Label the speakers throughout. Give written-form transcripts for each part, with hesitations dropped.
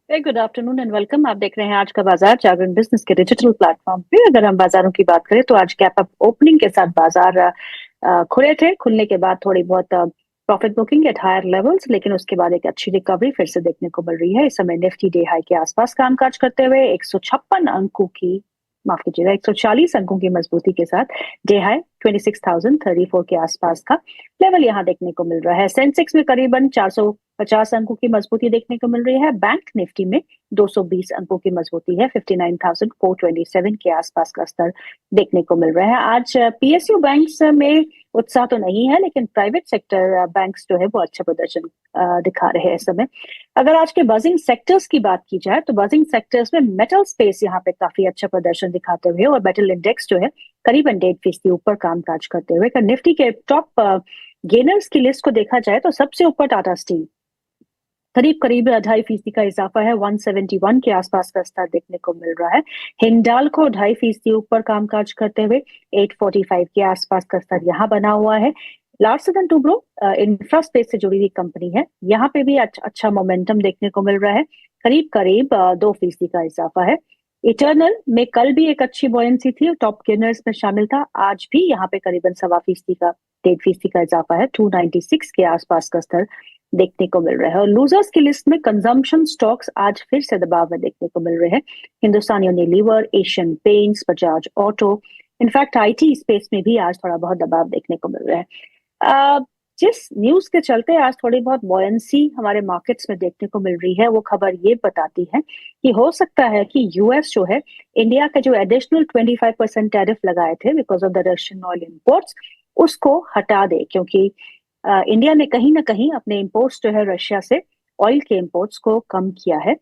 Speaker 1: Very good afternoon and welcome. आप देख रहे हैं आज का बाजार जागरण बिजनेस के डिजिटल प्लेटफॉर्म पे। अगर हम बाजारों की बात करें तो आज गैप अप ओपनिंग के साथ बाजार खुले थे। खुलने के बाद थोड़ी बहुत profit booking at higher levels, लेकिन उसके बाद एक अच्छी रिकवरी फिर से देखने को मिल रही है। इस समय निफ्टी डे हाई के आसपास कामकाज करते हुए 156 अंकों की, माफ कीजिएगा, 140 अंकों की मजबूती के साथ डे हाई 26,034 के आसपास का लेवल यहाँ देखने को मिल रहा है। सेंसेक्स में करीबन 450 अंकों की मजबूती देखने को मिल रही है। बैंक निफ्टी में 220 अंकों की मजबूती है। 59,427 के आसपास का स्तर देखने को मिल रहा है। आज पीएसयू बैंक्स में उत्साह तो नहीं है, लेकिन प्राइवेट सेक्टर बैंक्स जो है वो अच्छा प्रदर्शन दिखा रहे हैं इस समय। अगर आज के बजिंग सेक्टर्स की बात की जाए तो बजिंग सेक्टर्स में मेटल स्पेस यहाँ पे काफी अच्छा प्रदर्शन दिखाते हुए, और मेटल इंडेक्स जो है करीबन 1.5% ऊपर कामकाज करते हुए। अगर निफ्टी के टॉप गेनर्स की लिस्ट को देखा जाए तो सबसे ऊपर टाटा स्टील करीब करीब 2.5% का इजाफा है। 171 के आसपास का स्तर देखने को मिल रहा है। हिंडाल्को 2.5% ऊपर कामकाज करते हुए 845 के आसपास का स्तर यहाँ बना हुआ है। Larsen and Toubro infra space से जुड़ी हुई कंपनी है, यहाँ पे भी अच्छा मोमेंटम देखने को मिल रहा है। करीब करीब 2% का इजाफा है। इटर्नल में कल भी एक अच्छी बॉयंसी थी और टॉप गेनर्स में शामिल था। आज भी यहाँ पे करीबन 1.25% का 1.5% का इजाफा है। 296 के आसपास का स्तर देखने को मिल रहा है। और लूजर्स की लिस्ट में कंजम्पशन स्टॉक्स आज फिर से दबाव में देखने को मिल रहे हैं। Hindustan Unilever, Asian paints, Bajaj auto, in fact IT space में भी आज थोड़ा बहुत दबाव देखने को मिल रहा है। जिस न्यूज के चलते आज थोड़ी बहुत बॉयंसी हमारे मार्केट्स में देखने को मिल रही है, वो खबर ये बताती है कि हो सकता है कि यूएस जो है इंडिया के जो एडिशनल 25% टैरिफ लगाए थे because of the Russian oil imports, उसको हटा दे। क्योंकि इंडिया ने कहीं ना कहीं अपने इंपोर्ट्स जो है रशिया से, ऑयल के इंपोर्ट्स को कम किया है,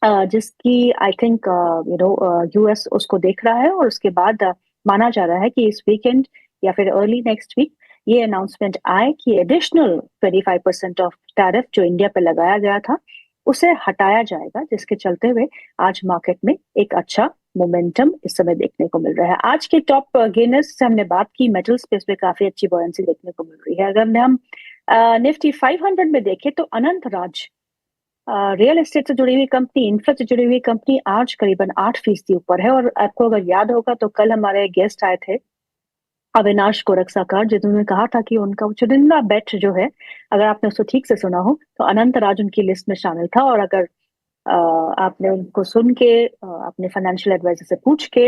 Speaker 1: जिसकी आई थिंक यूएस उसको देख रहा है। और उसके बाद माना जा रहा है कि इस वीकेंड या फिर अर्ली नेक्स्ट वीक ये अनाउंसमेंट आए कि एडिशनल 25% ऑफ टैरिफ जो इंडिया पे लगाया गया था उसे हटाया जाएगा, जिसके चलते हुए आज मार्केट में एक अच्छा मोमेंटम इस समय देखने को मिल रहा है। आज के टॉप गेनर्स से हमने बात की, मेटल स्पेस में काफी अच्छी बॉयंसी देखने को मिल रही है। अगर हम निफ्टी 500 में देखें तो अनंत राज रियल एस्टेट से जुड़ी हुई कंपनी, इंफ्रा से जुड़ी हुई कंपनी आज करीबन 8% ऊपर है। और आपको अगर याद होगा तो कल हमारे गेस्ट आए थे अविनाश गोरखसाकार, जिन्होंने कहा था कि उनका चुनिंदा बेट जो है, अगर आपने उसको ठीक से सुना हो तो अनंत राज उनकी लिस्ट में शामिल था। और अगर आपने उनको सुन के अपने फाइनेंशियल एडवाइजर से पूछ के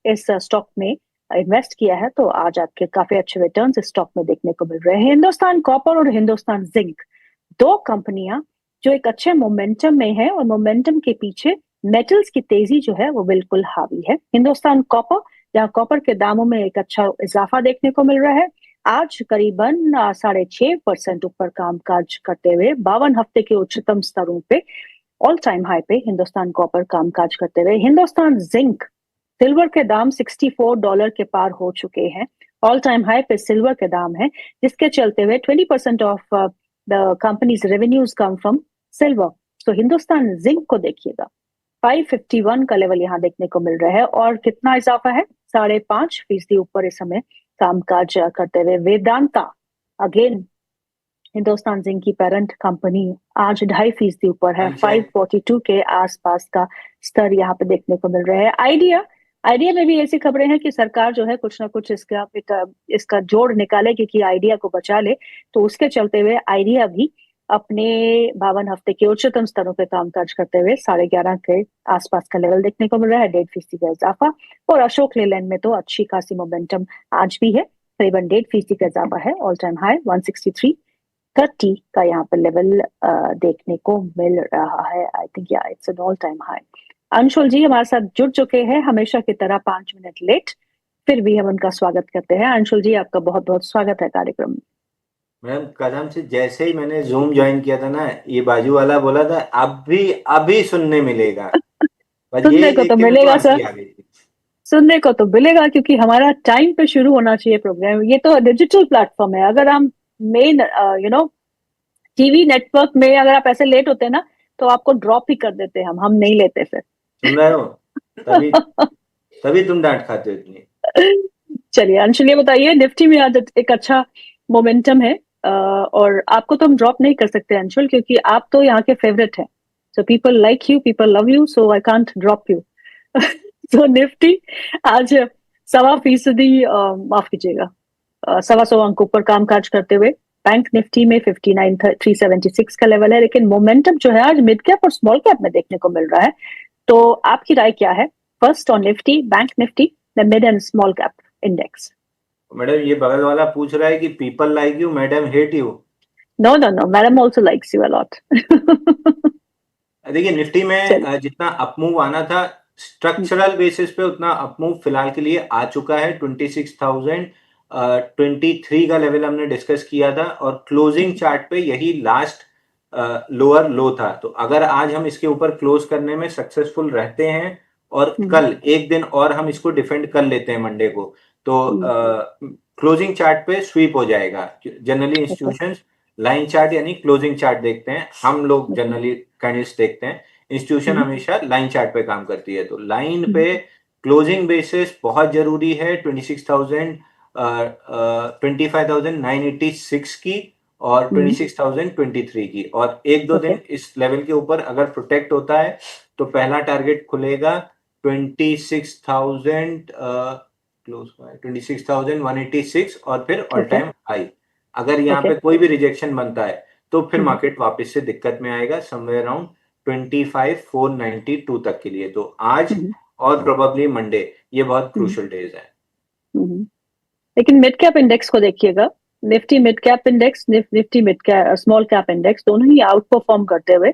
Speaker 1: इस स्टॉक में इन्वेस्ट किया है तो आज आपके काफी अच्छे रिटर्न्स इस स्टॉक में देखने को मिल रहे हैं। हिंदुस्तान कॉपर और हिंदुस्तान जिंक, दो कंपनियां जो एक अच्छे मोमेंटम में है, और मोमेंटम के पीछे मेटल्स की तेजी जो है वो बिल्कुल हावी है। हिंदुस्तान कॉपर, जहाँ कॉपर के दामों में एक अच्छा इजाफा देखने को मिल रहा है, आज करीबन 6.5% ऊपर कामकाज करते हुए 52 हफ्ते के उच्चतम स्तरों पे, ऑल टाइम हाई पे हिंदुस्तान कॉपर कामकाज करते हुए। हिंदुस्तान जिंक, सिल्वर के दाम $64 के पार हो चुके हैं। ऑल टाइम हाई पे सिल्वर के दाम है, जिसके चलते हुए 20% of the companies revenues come from silver. तो हिंदुस्तान जिंक को देखिएगा, 551 का लेवल यहाँ देखने को मिल रहा है। और कितना इजाफा है? 5.5% ऊपर इस समय कामकाज करते हुए। वेदांता, अगेन हिंदुस्तान जिंक की पेरेंट कंपनी, आज 2.5% ऊपर है।
Speaker 2: अच्छा।
Speaker 1: 542 के आसपास का स्तर यहाँ पे देखने को मिल रहा है। आइडिया, आइडिया में भी ऐसी खबरें हैं कि सरकार जो है कुछ ना कुछ इसका जोड़ निकालेगी कि आइडिया को बचा ले। तो उसके चलते हुए आइडिया भी अपने 52 हफ्ते के उच्चतम स्तरों पे कामकाज करते हुए 11.5 के आसपास का लेवल देखने को मिल रहा है। 1.5% का इजाफा। और अशोक लेलैंड में तो अच्छी खासी मोमेंटम आज भी है, करीबन 1.5% का इजाफा है। ऑल टाइम हाई 163.30 का यहाँ पर लेवल देखने को मिल रहा है। आई थिंक या it's an all time high. Anshul ji हमारे साथ जुड़ चुके हैं, हमेशा की तरह 5 मिनट लेट, फिर भी हम उनका स्वागत करते हैं। अंशुल जी, आपका बहुत बहुत स्वागत है कार्यक्रम में।
Speaker 2: मैम, कदम से जैसे ही मैंने जूम ज्वाइन किया था ना, ये बाजू वाला बोला था अभी अभी सुनने मिलेगा। बस
Speaker 1: सुनने
Speaker 2: यही
Speaker 1: को
Speaker 2: देख
Speaker 1: तो
Speaker 2: के मेरे को
Speaker 1: मिलेगा सर,
Speaker 2: हंसी आ गई थी।
Speaker 1: सुनने को तो मिलेगा, क्योंकि हमारा टाइम पे शुरू होना चाहिए प्रोग्राम। ये तो डिजिटल प्लेटफॉर्म है। अगर हम मेन टीवी नेटवर्क में अगर आप ऐसे लेट होते हैं ना तो आपको ड्रॉप ही कर देते हैं, हम नहीं लेते फिर।
Speaker 2: सुन रहे हो? तभी तभी तुम डांट खाते हो इतनी।
Speaker 1: चलिए अंशुल, ये बताइए, निफ्टी में आज एक अच्छा मोमेंटम है, और आपको तो हम ड्रॉप नहीं कर सकते अंशुल, क्योंकि आप तो यहाँ के फेवरेट हैं। So people like you, people love you, so I can't drop you. So Nifty आज 1.25%, माफ कीजिएगा, 1.25 अंकों पर कामकाज करते हुए बैंक निफ्टी में 59,376 का लेवल है, लेकिन मोमेंटम जो है आज मिड कैप और स्मॉल कैप में देखने को मिल रहा है। तो आपकी राय क्या है? First on Nifty, bank Nifty, the mid and small cap index.
Speaker 2: Madam ये बगल वाला पूछ रहा है कि people like you, madam hate you.
Speaker 1: No no no, madam also likes you a lot.
Speaker 2: देखिए निफ्टी में जितना अपमूव आना था स्ट्रक्चरल बेसिस पे उतना अपमूव फिलहाल के लिए आ चुका है। 26,023 का लेवल हमने डिस्कस किया था और क्लोजिंग चार्ट पे यही लास्ट लोअर लो था। तो अगर आज हम इसके ऊपर क्लोज करने में सक्सेसफुल रहते हैं और कल एक दिन और हम इसको डिफेंड कर लेते हैं मंडे को, तो क्लोजिंग चार्ट पे स्वीप हो जाएगा। जनरली इंस्टीट्यूशंस लाइन चार्ट यानी क्लोजिंग चार्ट देखते हैं, हम लोग जनरली कैंडल्स देखते हैं। इंस्टीट्यूशन हमेशा लाइन चार्ट पे काम करती है। तो लाइन पे क्लोजिंग बेसिस बहुत जरूरी है 25,986 की और 26,023 की, और एक दो दिन इस लेवल के ऊपर अगर प्रोटेक्ट होता है तो पहला टारगेट खुलेगा 26,186 और फिर ऑल टाइम हाई। अगर यहाँ पे कोई भी रिजेक्शन बनता है तो फिर मार्केट वापस से दिक्कत में आएगा समवेयर अराउंड 25,492 तक के लिए। तो आज और प्रोबेबली मंडे ये बहुत क्रूशियल डेज है।
Speaker 1: लेकिन मिड कैप इंडेक्स को देखिएगा, Nifty mid cap index, Nifty mid cap small cap index दोनों ही आउट परफॉर्म करते हुए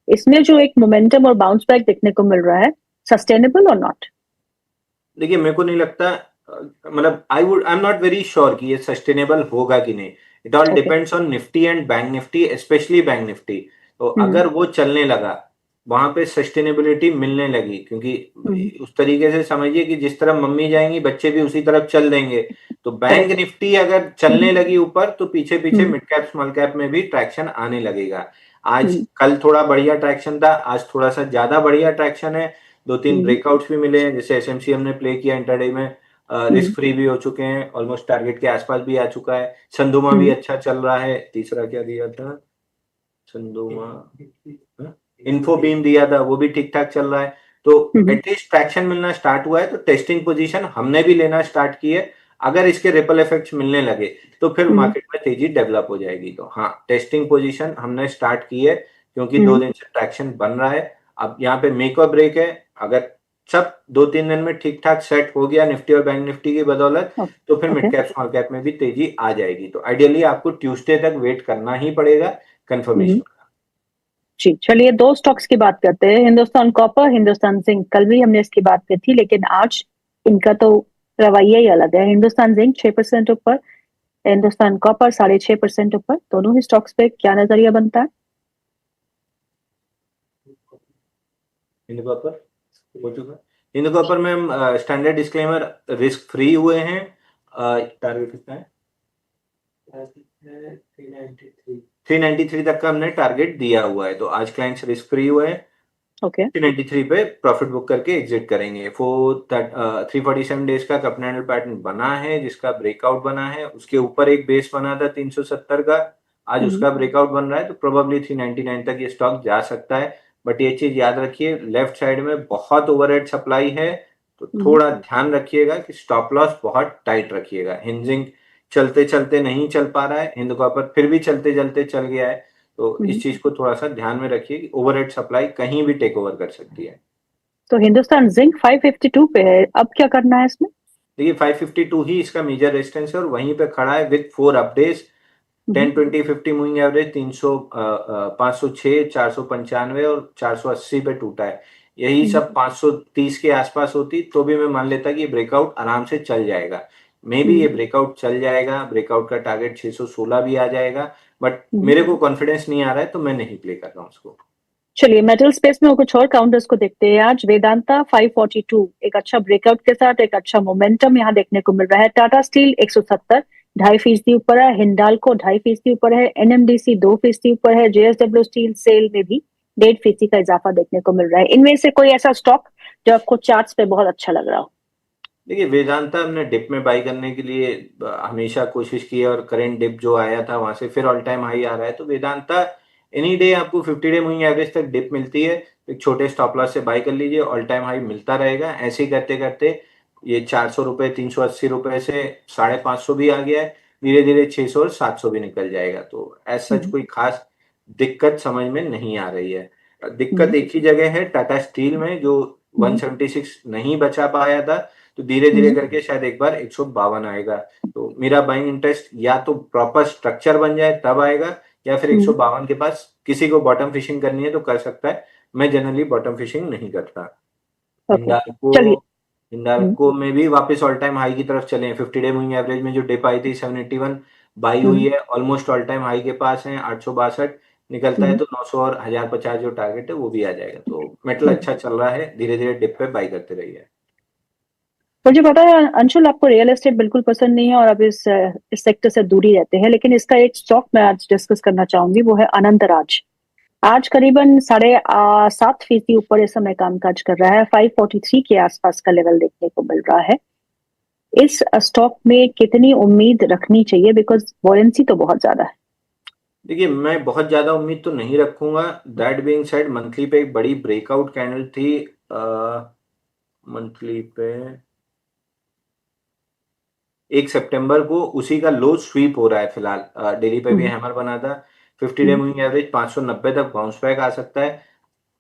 Speaker 1: इसमें जो एक मोमेंटम और बाउंस बैक देखने को मिल रहा है, सस्टेनेबल और नॉट? देखिए
Speaker 2: मेरे को नहीं लगता, मतलब I am not very sure कि ये सस्टेनेबल होगा कि नहीं। It all depends on Nifty and bank Nifty, specially bank Nifty. तो अगर वो चलने लगा, वहां पे सस्टेनेबिलिटी मिलने लगी, क्योंकि उस तरीके से समझिए कि जिस तरह मम्मी जाएंगी बच्चे भी उसी तरफ चल देंगे। तो बैंक निफ्टी अगर चलने लगी ऊपर तो पीछे पीछे मिड कैप स्मॉल कैप में भी ट्रैक्शन आने लगेगा। आज कल थोड़ा बढ़िया ट्रैक्शन था, आज थोड़ा सा ज्यादा बढ़िया ट्रैक्शन है। 2-3 ब्रेकआउट्स भी मिले हैं, जैसे एसएमसी हमने प्ले किया इंटरडे में, रिस्क फ्री भी हो चुके हैं, ऑलमोस्ट टारगेट के आसपास भी आ चुका है। संदुमा भी अच्छा चल रहा है। तीसरा क्या दिया था संदुमा, इन्फोबीम दिया था, वो भी ठीक ठाक चल रहा है। तो एटलीस्ट ट्रैक्शन मिलना स्टार्ट हुआ है। तो टेस्टिंग पोजीशन हमने भी लेना स्टार्ट की है। अगर इसके रिपल इफेक्ट्स मिलने लगे तो फिर मार्केट में तेजी डेवलप हो जाएगी। तो हाँ, टेस्टिंग पोजीशन हमने स्टार्ट की है, क्योंकि 2 दिन से ट्रैक्शन बन रहा है। अब यहाँ पे मेक और ब्रेक है। अगर सब 2-3 दिन में ठीक ठाक सेट हो गया निफ्टी और बैंक निफ्टी की बदौलत, तो फिर मिड कैप स्मॉल कैप में भी तेजी आ जाएगी। तो आइडियली आपको ट्यूसडे तक वेट करना ही पड़ेगा कंफर्मेशन।
Speaker 1: जी, चलिए 2 स्टॉक्स की बात करते हैं, हिंदुस्तान कॉपर, हिंदुस्तान जिंक। कल भी हमने इसकी बात की थी, लेकिन आज इनका तो रवैया ही अलग है। हिंदुस्तान जिंक 6% ऊपर, हिंदुस्तान कॉपर 6.5% ऊपर। दोनों ही स्टॉक्स पे क्या नजरिया बनता है?
Speaker 2: हिंदू कॉपर में स्टैंडर्ड डिस्क्लेमर, रिस्क फ्री हुए हैं। टारगेट कितना है? 393 तक का हमने टारगेट दिया हुआ है। तो आज क्लाइंट्स रिस्क फ्री हुए हैं। 393 पे प्रॉफिट बुक करके एग्जिट करेंगे। 347 डेज का कप कैंडल पैटर्न बना है, जिसका ब्रेकआउट बना है। उसके ऊपर एक बेस बना था 370 का, आज उसका ब्रेकआउट बन रहा है। तो प्रोबेबली 399 तक ये स्टॉक जा सकता है। बट ये चीज याद रखिए, लेफ्ट साइड में बहुत ओवरहेड सप्लाई है, तो थोड़ा ध्यान रखिएगा कि स्टॉप लॉस बहुत टाइट रखिएगा। हिंजिंग चलते चलते नहीं चल पा रहा है, हिंदू कॉपर फिर भी चलते चलते चल गया है। तो इस चीज को थोड़ा सा ध्यान में रखिए कि ओवरहेड सप्लाई कहीं भी टेक ओवर कर सकती है।
Speaker 1: तो हिंदुस्तान जिंक 552 पे है, अब क्या करना है इसमें?
Speaker 2: देखिए 552 ही इसका मेजर रेजिस्टेंस है और वहीं पे खड़ा है विद 4 अपडेट्स। 10, 20, 50 मूविंग एवरेज 300, 506, 495 और 480 पे टूटा है। यही सब 530 के आसपास होती तो भी मैं मान लेता कि ये ब्रेकआउट आराम से चल जाएगा। मे बी ये ब्रेकआउट चल जाएगा, ब्रेकआउट का टारगेट 616 भी आ जाएगा, बट मेरे को कॉन्फिडेंस नहीं आ रहा है, तो मैं नहीं प्ले कर रहा हूँ उसको।
Speaker 1: चलिए मेटल स्पेस में कुछ और काउंटर्स को देखते हैं। आज वेदांता 542 एक अच्छा ब्रेकआउट के साथ एक अच्छा मोमेंटम यहाँ देखने को मिल रहा है। टाटा स्टील 170 2.5% ऊपर है, हिंडाल्को 2.5% ऊपर है, एनएमडीसी 2% ऊपर है, जेएसडब्ल्यू स्टील सेल में भी 1.5% का इजाफा देखने को मिल रहा है। इनमें से कोई ऐसा स्टॉक जो आपको चार्ट्स पे बहुत अच्छा लग रहा हो?
Speaker 2: देखिए वेदांता हमने डिप में बाई करने के लिए हमेशा कोशिश की है, और करंट डिप जो आया था वहां से फिर ऑल टाइम हाई आ रहा है। तो वेदांता एनी डे आपको 50 डे मूविंग एवरेज तक डिप मिलती है, एक छोटे स्टॉप लॉस से बाय कर लीजिए, ऑल टाइम हाई मिलता रहेगा। ऐसे ही करते करते ये 400 रुपए, 380 रुपए से 550 भी आ गया है, धीरे धीरे 600 और 700 भी निकल जाएगा। तो एज सच कोई खास दिक्कत समझ में नहीं आ रही है। दिक्कत एक ही जगह है, टाटा स्टील में, जो 176 नहीं बचा पाया था, तो धीरे धीरे करके शायद एक बार 152 आएगा। तो मेरा बाइंग इंटरेस्ट या तो प्रॉपर स्ट्रक्चर बन जाए तब आएगा, या फिर 152 के पास किसी को बॉटम फिशिंग करनी है तो कर सकता है। मैं जनरली बॉटम फिशिंग नहीं करता।
Speaker 1: ओके,
Speaker 2: हिंडाल्को
Speaker 1: चलिए।
Speaker 2: हिंडाल्को में भी वापस ऑल टाइम हाई की तरफ चले हैं। 50 डे मूविंग एवरेज में जो डिप आई थी 781 बाई हुई है, ऑलमोस्ट ऑल टाइम हाई के पास है। 862 निकलता है तो 900 और 1050 जो टारगेट है वो भी आ जाएगा। तो मेटल अच्छा चल रहा है, धीरे धीरे डिप पे बाई करते रहिए।
Speaker 1: मुझे पता है अंशुल, आपको रियल एस्टेट बिल्कुल पसंद नहीं है और आप इस सेक्टर से दूरी रहते हैं, लेकिन इसका एक स्टॉक मैं आज डिस्कस करना चाहूंगी, वो है अनंतराज। आज करीबन 7.5% ऊपर इस समय कामकाज कर रहा है, 543 के आसपास का लेवल देखने को मिल रहा है। इस स्टॉक में कितनी उम्मीद रखनी चाहिए, बिकॉज वॉलेंसी तो बहुत ज्यादा है।
Speaker 2: देखिए, मैं बहुत ज्यादा उम्मीद तो नहीं रखूंगा। दैट बीइंग सेड, मंथली पे एक बड़ी ब्रेकआउट कैंडल थी। मंथली पे 1 सितंबर को उसी का लो स्वीप हो रहा है फिलहाल। डेली पे भी हैमर बना था। 50 डे मूविंग एवरेज 590 तक बाउंस बैक आ सकता है।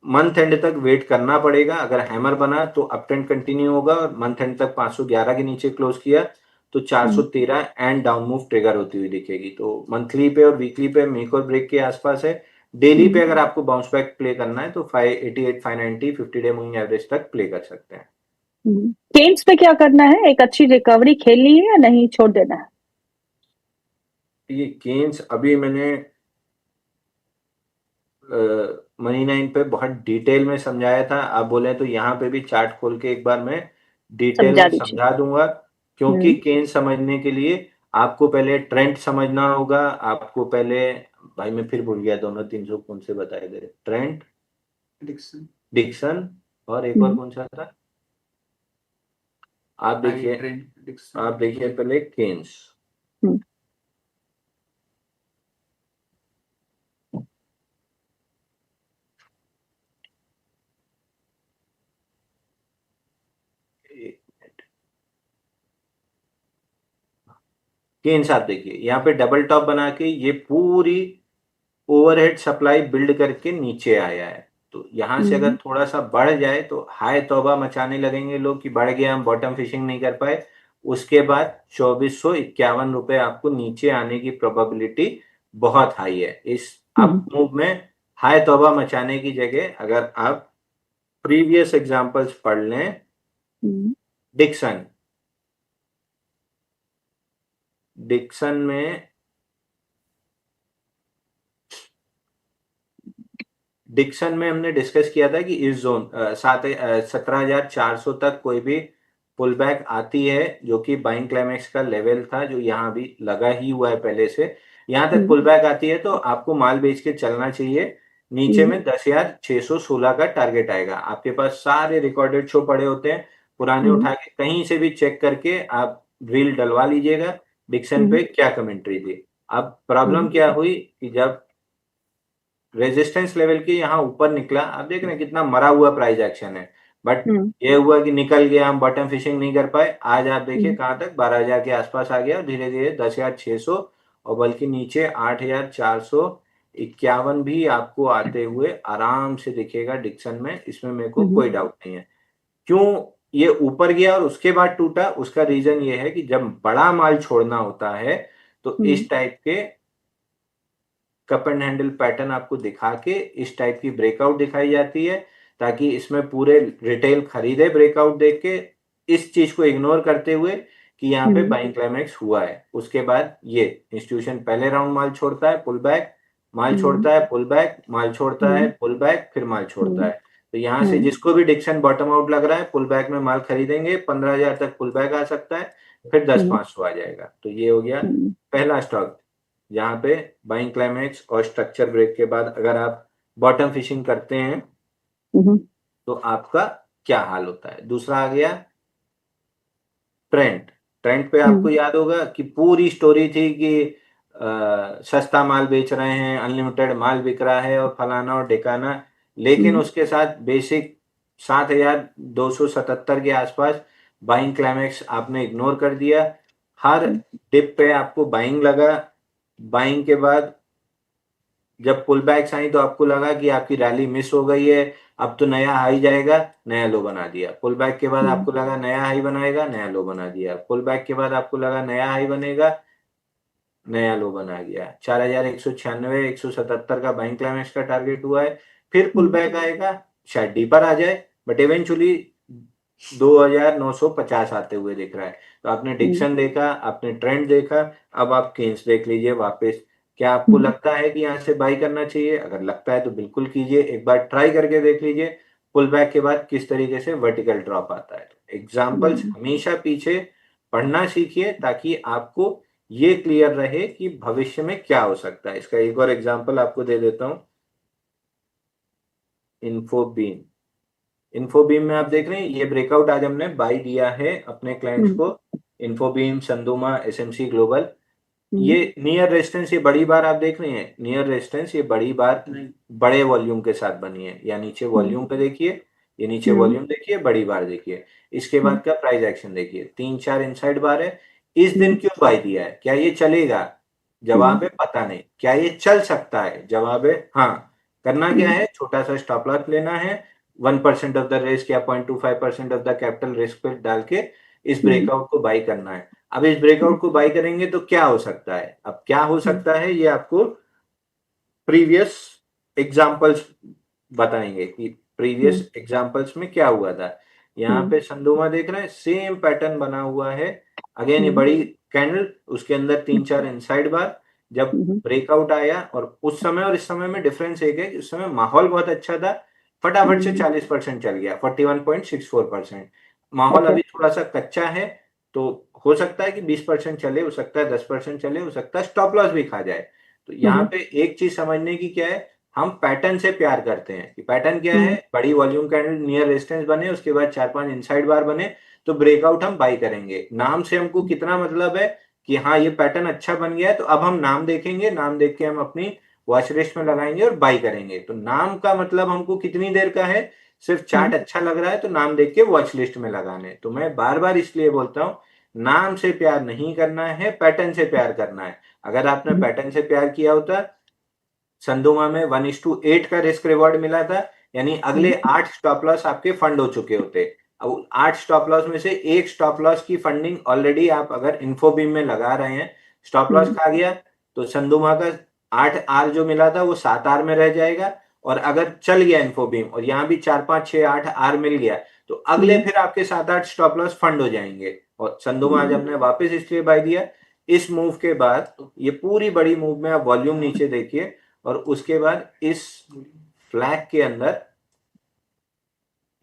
Speaker 2: मंथ एंड तक वेट करना पड़ेगा। अगर हैमर बना तो अप ट्रेंड कंटिन्यू होगा, और मंथ एंड तक 511 के नीचे क्लोज किया तो 413 एंड डाउन मूव ट्रिगर होती हुई दिखेगी। तो मंथली पे और वीकली पे मेक और ब्रेक के आसपास है। डेली पे अगर आपको बाउंस बैक प्ले करना है तो 588, 590, 50 डे मूविंग एवरेज तक प्ले कर सकते हैं।
Speaker 1: केन्स पे क्या करना है? एक अच्छी रिकवरी खेलनी है या नहीं, छोड़ देना है?
Speaker 2: ये गेन्स अभी मैंने मनी नाइन पे बहुत डिटेल में समझाया था। आप बोले तो यहाँ पे भी चार्ट खोल के एक बार मैं डिटेल
Speaker 1: समझा
Speaker 2: में
Speaker 1: दीजिए।
Speaker 2: समझा दूंगा। क्योंकि केन समझने के लिए आपको पहले ट्रेंड समझना होगा। आपको पहले, भाई मैं फिर भूल गया दोनों 300 कौन से बताए गए, ट्रेंड, डिक्सन डिक्सन और एक और
Speaker 1: हम्म,
Speaker 2: कौन सा था। आप देखिए, आप देखिए पहले केन्स।
Speaker 1: हम्म,
Speaker 2: गेंस आप देखिए, यहाँ पे डबल टॉप बना के ये पूरी ओवरहेड सप्लाई बिल्ड करके नीचे आया है। तो यहाँ से अगर थोड़ा सा बढ़ जाए तो हाय तौबा मचाने लगेंगे लोग कि बढ़ गया, हम बॉटम फिशिंग नहीं कर पाए। उसके बाद 2451 रुपए आपको नीचे आने की प्रोबेबिलिटी बहुत हाई है। इस अप मूव में हाय तौबा मचाने की जगह अगर आप प्रीवियस एग्जांपल्स पढ़ लें,
Speaker 1: हम्म,
Speaker 2: डिक्सन डिक्सन में डिक्सन में हमने डिस्कस किया था कि इस जोन 17,400 तक कोई भी पुल बैक आती है, जो कि बाइंग क्लाइमेक्स का लेवल था, जो यहाँ भी लगा ही हुआ है पहले से। यहाँ तक पुल बैक आती है तो आपको माल बेच के चलना चाहिए। नीचे में 10,616 का टारगेट आएगा। आपके पास सारे रिकॉर्डेड शो पड़े होते हैं, पुराने उठा के कहीं से भी चेक करके आप रील डलवा लीजिएगा डिक्सन पे क्या कमेंट्री थी। अब प्रॉब्लम क्या हुई कि जब रेजिस्टेंस लेवल के यहाँ ऊपर निकला, आप देख रहे हैं कितना मरा हुआ प्राइस एक्शन है। बट ये हुआ कि निकल गया, हम बॉटम फिशिंग नहीं कर पाए। आज आप देखिए कहाँ तक 12,000 के आसपास आ गया, और धीरे धीरे 10,600, और बल्कि नीचे 8,451 भी आपको आते हुए आराम से दिखेगा डिक्सन में। इसमें मेरे को कोई डाउट नहीं है। क्यों ये ऊपर गया और उसके बाद टूटा, उसका रीजन ये है कि जब बड़ा माल छोड़ना होता है तो इस टाइप के कप एंड हैंडल पैटर्न आपको दिखा के इस टाइप की ब्रेकआउट दिखाई जाती है, ताकि इसमें पूरे रिटेल खरीदे ब्रेकआउट देख के, इस चीज को इग्नोर करते हुए कि यहाँ पे बाइंग क्लाइमेक्स हुआ है। उसके बाद ये इंस्टीट्यूशन पहले राउंड माल छोड़ता है, पुल बैक, माल छोड़ता है, पुल बैक, माल छोड़ता है, पुल बैक, फिर माल छोड़ता है। तो यहाँ से जिसको भी डिक्शन बॉटम आउट लग रहा है, पुल बैक में माल खरीदेंगे, 15,000 तक पुल बैक आ सकता है, फिर 10,500 आ जाएगा। तो ये हो गया पहला स्टॉक, जहाँ पे बाइंग क्लाइमेक्स और स्ट्रक्चर ब्रेक के बाद अगर आप बॉटम फिशिंग करते हैं तो आपका क्या हाल होता है। दूसरा आ गया ट्रेंड। ट्रेंड पे आपको याद होगा कि पूरी स्टोरी थी कि सस्ता माल बेच रहे हैं, अनलिमिटेड माल बिक रहा है और फलाना और ढिकाना, लेकिन उसके साथ बेसिक 7,277 के आसपास बाइंग क्लाइमेक्स आपने इग्नोर कर दिया। हर डिप पे आपको बाइंग लगा, बाइंग के बाद जब पुल बैक्स आई तो आपको लगा कि आपकी रैली मिस हो गई है, अब तो नया हाई जाएगा, नया लो बना दिया। पुल बैक के बाद आपको लगा नया हाई बनाएगा, नया लो बना दिया। पुल बैक के बाद आपको लगा नया हाई बनेगा, नया लो बना गया। 4,196 177 का बाइंग क्लाइमेक्स का टारगेट हुआ है। फिर पुल बैक आएगा, शायद डीपर आ जाए, बट इवेंचुअली 2,950 आते हुए दिख रहा है। तो आपने डिक्सन देखा, आपने ट्रेंड देखा, अब आप केन्स देख लीजिए वापस। क्या आपको लगता है कि यहाँ से बाई करना चाहिए? अगर लगता है तो बिल्कुल कीजिए, एक बार ट्राई करके देख लीजिए पुल बैक के बाद किस तरीके से वर्टिकल ड्रॉप आता है। एग्जाम्पल्स हमेशा पीछे पढ़ना सीखिए ताकि आपको ये क्लियर रहे कि भविष्य में क्या हो सकता है। इसका एक और एग्जाम्पल आपको दे देता हूं। इन्फोबीम, इन्फोबीम में आप देख रहे हैं ये ब्रेकआउट आज हमने बाई दिया है अपने क्लाइंट्स को। इन्फोबीम, संदुमा, एसएमसी ग्लोबल, ये नियर रेजिस्टेंस, ये बड़ी बार आप देख रहे हैं नियर रेजिस्टेंस, ये बड़ी बार बड़े वॉल्यूम के साथ बनी है। या नीचे वॉल्यूम पे देखिए, ये नीचे वॉल्यूम देखिए, बड़ी बार देखिए, इसके बाद का प्राइस एक्शन देखिए, 3-4 इनसाइड बार है। इस दिन क्यों बाई दिया है? क्या ये चलेगा? जवाब है पता नहीं। क्या ये चल सकता है? जवाब है हाँ। करना क्या है? छोटा सा स्टॉप लॉस लेना है, 1% ऑफ द रिस्क या 0.25% ऑफ द कैपिटल रिस्क पे डाल के इस ब्रेकआउट को बाई करना है। अब इस ब्रेकआउट को बाई करेंगे तो क्या हो सकता है? अब क्या हो सकता है ये आपको प्रीवियस एग्जांपल्स बताएंगे कि प्रीवियस एग्जांपल्स में क्या हुआ था। यहाँ पे संदोमा देख रहे हैं, सेम पैटर्न बना हुआ है। अगेन ये बड़ी कैंडल, उसके अंदर 3-4 इनसाइड बार। जब ब्रेकआउट आया, और उस समय और इस समय में डिफरेंस एक है कि उस समय माहौल बहुत अच्छा था, फटाफट से 40% चल गया, 41.64%। माहौल अभी थोड़ा सा कच्चा है, तो हो सकता है कि 20% चले, हो सकता है 10% चले, हो सकता है स्टॉप लॉस भी खा जाए। तो यहाँ पे एक चीज समझने की क्या है, हम पैटर्न से प्यार करते हैं कि पैटर्न क्या है, बड़ी वॉल्यूम कैंडल नियर रेजिस्टेंस बने, उसके बाद 4-5 इनसाइड बार बने, तो ब्रेकआउट हम बाई करेंगे। नाम से हमको कितना मतलब है कि हाँ ये पैटर्न अच्छा बन गया है, तो अब हम नाम देखेंगे, नाम देख के हम अपनी वॉच लिस्ट में लगाएंगे और बाई करेंगे। तो नाम का मतलब हमको कितनी देर का है? सिर्फ चार्ट अच्छा लग रहा है तो नाम देख के वॉच लिस्ट में लगाने। तो मैं बार बार इसलिए बोलता हूँ, नाम से प्यार नहीं करना है, पैटर्न से प्यार करना है। अगर आपने पैटर्न से प्यार किया होता, संदोमा में 1:8 का रिस्क रिवॉर्ड मिला था, यानी अगले 8 स्टॉप लॉस आपके फंड हो चुके होते। अब 8 स्टॉप लॉस में से एक स्टॉप लॉस की फंडिंग ऑलरेडी आप अगर इन्फोबीम में लगा रहे हैं, स्टॉप लॉस खा गया तो संदोमा का 8 आर जो मिला था वो 7 आर में रह जाएगा। और अगर चल गया इन्फोबीम और यहाँ भी 4-5-6-8 आर मिल गया, तो अगले फिर आपके 7-8 स्टॉप लॉस फंड हो जाएंगे। और संदोमा आज हमने वापस इसलिए बाय दिया, इस मूव के बाद ये पूरी बड़ी मूव में आप वॉल्यूम नीचे देखिए, और उसके बाद इस फ्लैग के अंदर,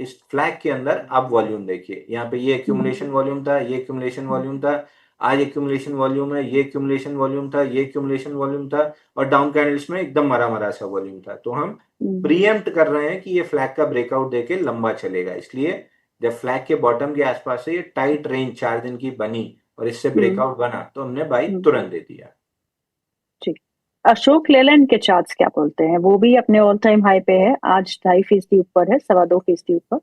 Speaker 2: इस फ्लैग के अंदर आप वॉल्यूम देखिए। यहाँ पे ये एक्यूमुलेशन वॉल्यूम था, ये एक्यूमुलेशन वॉल्यूम था, आज एक्यूमुलेशन वॉल्यूम है, ये एक्यूमुलेशन वॉल्यूम था, ये एक्यूमुलेशन वॉल्यूम था, और डाउन कैंडल्स में एकदम मरा मरा सा वॉल्यूम था। तो हम प्रीएम्प्ट कर रहे हैं कि ये फ्लैग का ब्रेकआउट देके लंबा चलेगा, इसलिए जब फ्लैग के बॉटम के आसपास से ये टाइट रेंज 4 दिन की बनी और इससे ब्रेकआउट बना, तो हमने बाई तुरंत दे दिया।
Speaker 1: अशोक लेलैंड के चार्ट्स क्या बोलते हैं? वो भी अपने ऑल टाइम हाई पे है, आज 2.5% ऊपर है, 2.25% ऊपर।